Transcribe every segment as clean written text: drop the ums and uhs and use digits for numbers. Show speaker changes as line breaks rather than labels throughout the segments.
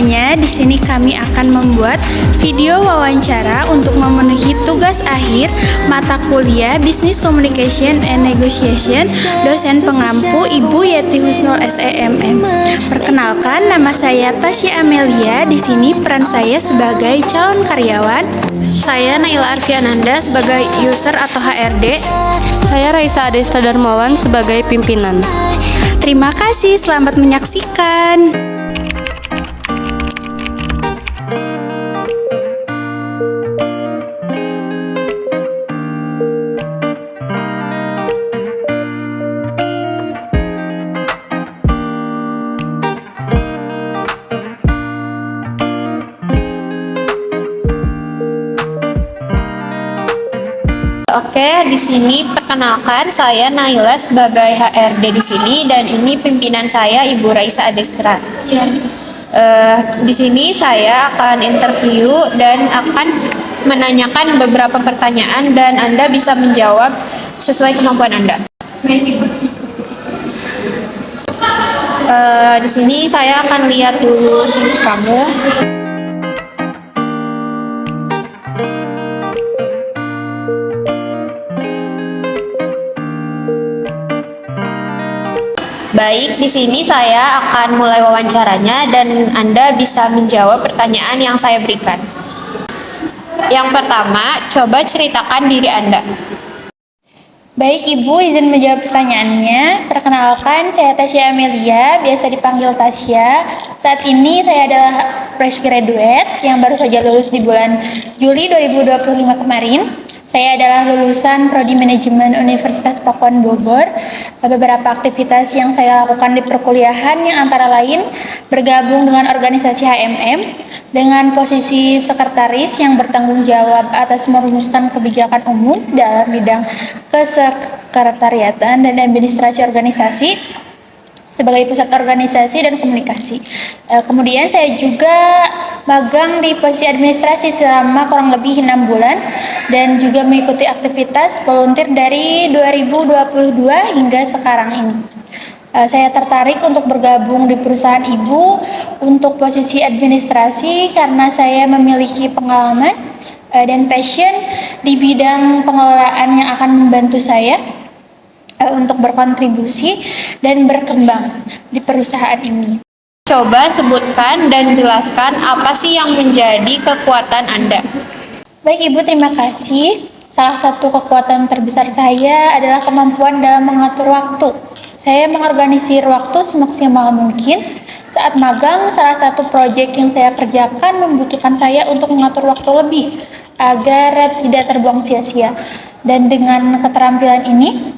selanjutnya di sini kami akan membuat video wawancara untuk memenuhi tugas akhir mata kuliah Business Communication and Negotiation dosen pengampu Ibu Yeti Husnul SEMM. Perkenalkan, nama saya Tasya Amelia. Di sini peran saya sebagai calon karyawan.
Saya Naila Arfiananda sebagai user atau HRD.
Saya Raisa Adestra Darmawan sebagai pimpinan.
Terima kasih, selamat menyaksikan.
Oke, di sini perkenalkan saya Naila sebagai HRD di sini dan ini pimpinan saya Ibu Raisa Adestra. Di sini saya akan interview dan akan menanyakan beberapa pertanyaan dan Anda bisa menjawab sesuai kemampuan Anda. Di sini saya akan lihat dulu CV kamu. Baik, di sini saya akan mulai wawancaranya dan Anda bisa menjawab pertanyaan yang saya berikan. Yang pertama, coba ceritakan diri Anda.
Baik Ibu, izin menjawab pertanyaannya. Perkenalkan, saya Tasya Amelia, biasa dipanggil Tasya. Saat ini saya adalah fresh graduate yang baru saja lulus di bulan Juli 2025 kemarin. Saya adalah lulusan Prodi Manajemen Universitas Pakuan Bogor. Beberapa aktivitas yang saya lakukan di perkuliahan yang antara lain bergabung dengan organisasi HMM dengan posisi sekretaris yang bertanggung jawab atas merumuskan kebijakan umum dalam bidang kesekretariatan dan administrasi organisasi sebagai pusat organisasi dan komunikasi. Kemudian saya juga magang di posisi administrasi selama kurang lebih 6 bulan dan juga mengikuti aktivitas volunteer dari 2022 hingga sekarang ini. Saya tertarik untuk bergabung di perusahaan ibu untuk posisi administrasi karena saya memiliki pengalaman dan passion di bidang pengelolaan yang akan membantu saya untuk berkontribusi dan berkembang di perusahaan ini.
Coba sebutkan dan jelaskan apa sih yang menjadi kekuatan Anda.
Baik Ibu, terima kasih. Salah satu kekuatan terbesar saya adalah kemampuan dalam mengatur waktu. Saya mengorganisir waktu semaksimal mungkin. Saat magang, salah satu proyek yang saya kerjakan membutuhkan saya untuk mengatur waktu lebih agar tidak terbuang sia-sia. Dan dengan keterampilan ini,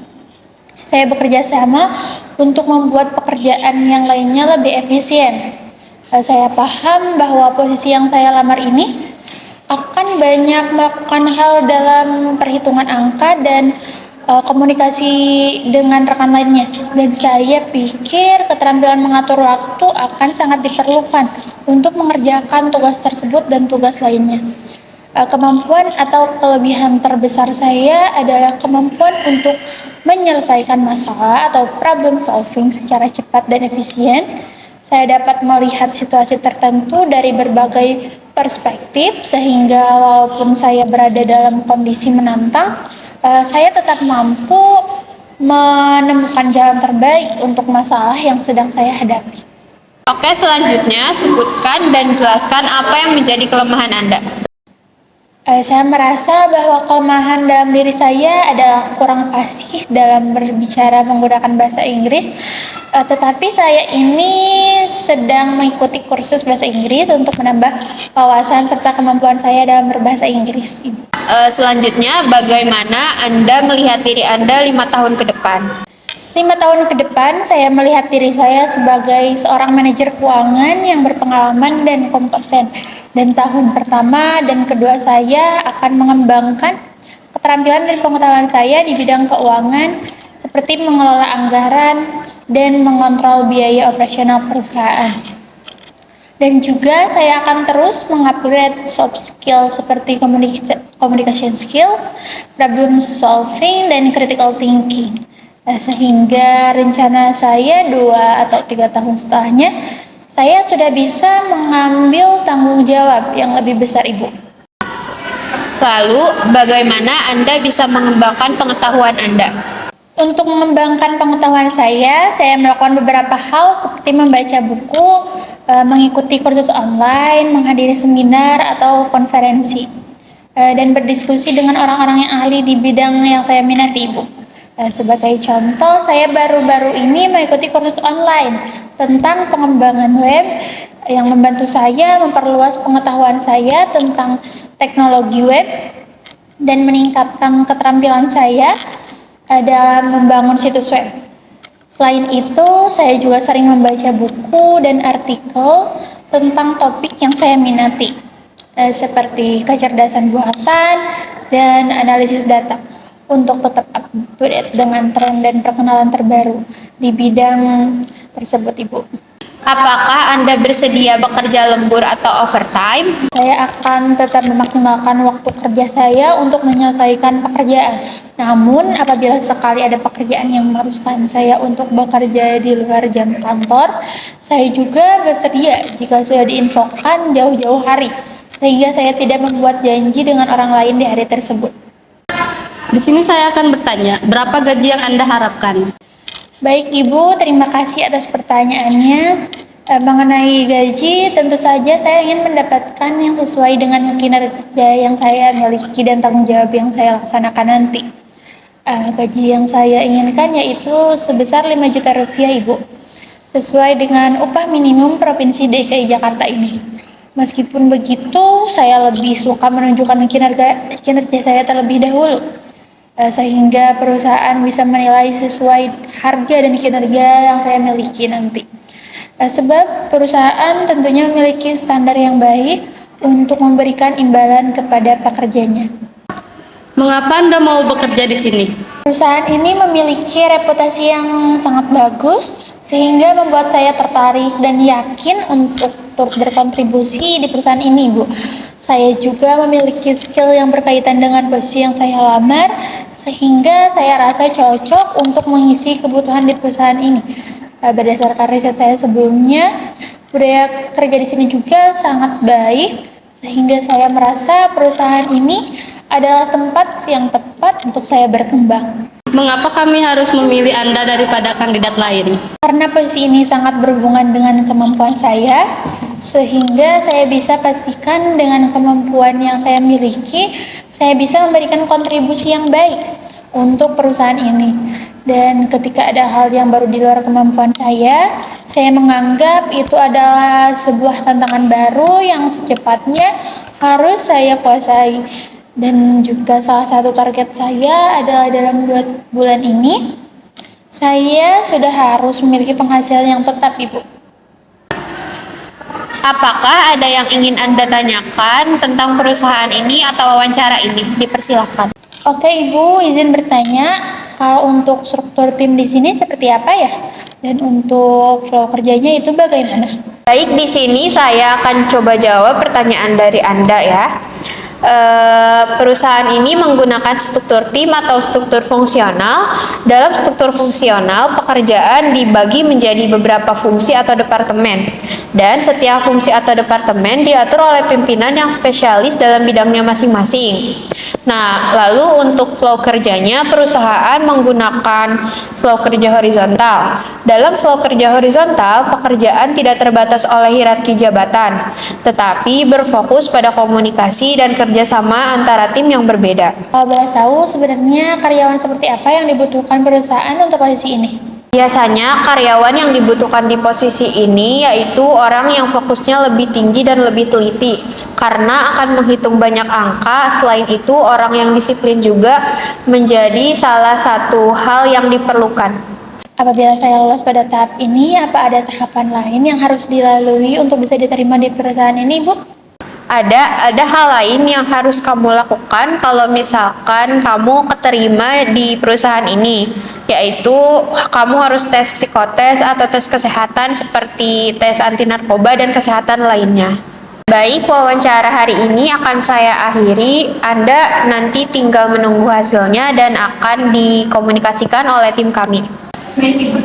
saya bekerja sama untuk membuat pekerjaan yang lainnya lebih efisien. Saya paham bahwa posisi yang saya lamar ini akan banyak melakukan hal dalam perhitungan angka dan komunikasi dengan rekan lainnya. Dan saya pikir keterampilan mengatur waktu akan sangat diperlukan untuk mengerjakan tugas tersebut dan tugas lainnya. Kemampuan atau kelebihan terbesar saya adalah kemampuan untuk menyelesaikan masalah atau problem solving secara cepat dan efisien. Saya dapat melihat situasi tertentu dari berbagai perspektif sehingga walaupun saya berada dalam kondisi menantang, saya tetap mampu menemukan jalan terbaik untuk masalah yang sedang saya hadapi.
Oke, selanjutnya sebutkan dan jelaskan apa yang menjadi kelemahan Anda.
Saya merasa bahwa kelemahan dalam diri saya adalah kurang fasih dalam berbicara menggunakan bahasa Inggris, tetapi saya ini sedang mengikuti kursus bahasa Inggris untuk menambah wawasan serta kemampuan saya dalam berbahasa Inggris.
Selanjutnya, bagaimana Anda melihat diri Anda 5 tahun ke depan?
5 tahun ke depan, saya melihat diri saya sebagai seorang manajer keuangan yang berpengalaman dan kompeten. Dan tahun pertama dan kedua saya akan mengembangkan keterampilan dan pengetahuan saya di bidang keuangan seperti mengelola anggaran dan mengontrol biaya operasional perusahaan. Dan juga saya akan terus mengupgrade soft skill seperti communication skill, problem solving, dan critical thinking. Sehingga rencana saya 2 atau 3 tahun setelahnya, Saya sudah bisa mengambil tanggung jawab yang lebih besar, Ibu.
Lalu, bagaimana Anda bisa mengembangkan pengetahuan Anda?
Untuk mengembangkan pengetahuan saya melakukan beberapa hal seperti membaca buku, mengikuti kursus online, menghadiri seminar atau konferensi, dan berdiskusi dengan orang-orang yang ahli di bidang yang saya minati, Ibu. Sebagai contoh, saya baru-baru ini mengikuti kursus online tentang pengembangan web yang membantu saya memperluas pengetahuan saya tentang teknologi web dan meningkatkan keterampilan saya dalam membangun situs web. Selain itu, saya juga sering membaca buku dan artikel tentang topik yang saya minati, seperti kecerdasan buatan dan analisis data, untuk tetap up-to-date dengan tren dan perkenalan terbaru di bidang tersebut, Ibu.
Apakah Anda bersedia bekerja lembur atau overtime?
Saya akan tetap memaksimalkan waktu kerja saya untuk menyelesaikan pekerjaan. Namun, apabila sekali ada pekerjaan yang mengharuskan saya untuk bekerja di luar jam kantor, saya juga bersedia jika sudah diinfokan jauh-jauh hari, sehingga saya tidak membuat janji dengan orang lain di hari tersebut.
Di sini saya akan bertanya, berapa gaji yang Anda harapkan?
Baik Ibu, terima kasih atas pertanyaannya. Mengenai gaji, tentu saja saya ingin mendapatkan yang sesuai dengan kinerja yang saya miliki dan tanggung jawab yang saya laksanakan nanti. Gaji yang saya inginkan yaitu sebesar 5 juta rupiah, Ibu, sesuai dengan upah minimum Provinsi DKI Jakarta ini. Meskipun begitu, saya lebih suka menunjukkan kinerja saya terlebih dahulu, sehingga perusahaan bisa menilai sesuai harga dan kinerja yang saya miliki nanti. Sebab perusahaan tentunya memiliki standar yang baik untuk memberikan imbalan kepada pekerjanya.
Mengapa Anda mau bekerja di sini?
Perusahaan ini memiliki reputasi yang sangat bagus, sehingga membuat saya tertarik dan yakin untuk turut berkontribusi di perusahaan ini, Bu. Saya juga memiliki skill yang berkaitan dengan posisi yang saya lamar, sehingga saya rasa cocok untuk mengisi kebutuhan di perusahaan ini. Berdasarkan riset saya sebelumnya, budaya kerja di sini juga sangat baik, sehingga saya merasa perusahaan ini adalah tempat yang tepat untuk saya berkembang.
Mengapa kami harus memilih Anda daripada kandidat lain?
Karena posisi ini sangat berhubungan dengan kemampuan saya, sehingga saya bisa pastikan dengan kemampuan yang saya miliki, saya bisa memberikan kontribusi yang baik untuk perusahaan ini. Dan ketika ada hal yang baru di luar kemampuan saya menganggap itu adalah sebuah tantangan baru yang secepatnya harus saya kuasai. Dan juga salah satu target saya adalah dalam 2 bulan ini, saya sudah harus memiliki penghasilan yang tetap, Ibu.
Apakah ada yang ingin Anda tanyakan tentang perusahaan ini atau wawancara ini? Dipersilakan.
Oke, Ibu, izin bertanya, kalau untuk struktur tim di sini seperti apa ya? Dan untuk flow kerjanya itu bagaimana?
Baik, di sini saya akan coba jawab pertanyaan dari Anda ya. Perusahaan ini menggunakan struktur tim atau struktur fungsional. Dalam struktur fungsional, pekerjaan dibagi menjadi beberapa fungsi atau departemen, dan setiap fungsi atau departemen diatur oleh pimpinan yang spesialis dalam bidangnya masing-masing. Nah, lalu untuk flow kerjanya, perusahaan menggunakan flow kerja horizontal. Dalam flow kerja horizontal, pekerjaan tidak terbatas oleh hierarki jabatan, tetapi berfokus pada komunikasi dan kerjasama antara tim yang berbeda.
Kalau boleh tahu, sebenarnya karyawan seperti apa yang dibutuhkan perusahaan untuk posisi ini?
Biasanya karyawan yang dibutuhkan di posisi ini yaitu orang yang fokusnya lebih tinggi dan lebih teliti, karena akan menghitung banyak angka. Selain itu, orang yang disiplin juga menjadi salah satu hal yang diperlukan.
Apabila saya lolos pada tahap ini, apa ada tahapan lain yang harus dilalui untuk bisa diterima di perusahaan ini, Bu?
Ada hal lain yang harus kamu lakukan kalau misalkan kamu keterima di perusahaan ini, yaitu kamu harus tes psikotes atau tes kesehatan seperti tes anti narkoba dan kesehatan lainnya. Baik, wawancara hari ini akan saya akhiri. Anda nanti tinggal menunggu hasilnya dan akan dikomunikasikan oleh tim kami.
Baik, Ibu.